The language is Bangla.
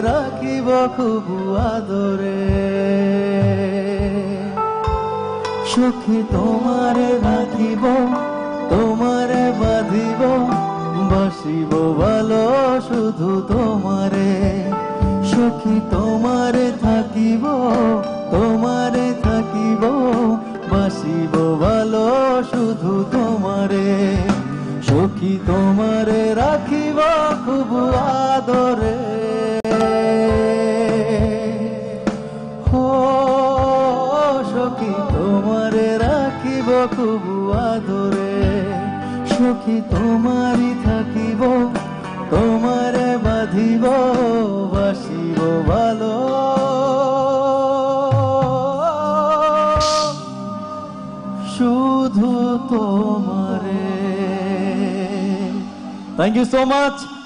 রাখিব খুব আদরে। সখী তোমারে রাখিব, তোমারে বাঁধিব, বাসিব ভালো শুধু তোমারে। সখী তোমারে থাকিব, তোমারে থাকিব, বাসিব ভালো শুধু তোমারে। সখী তোমারে রাখিব খুব আদরে। ও সখী তোমারে রাখিব খুব আদরে। সখী তোমারই থাকিব, তোমারে বাঁধিব, বাসিব ভালো শুধু তোমারে। Thank you so much.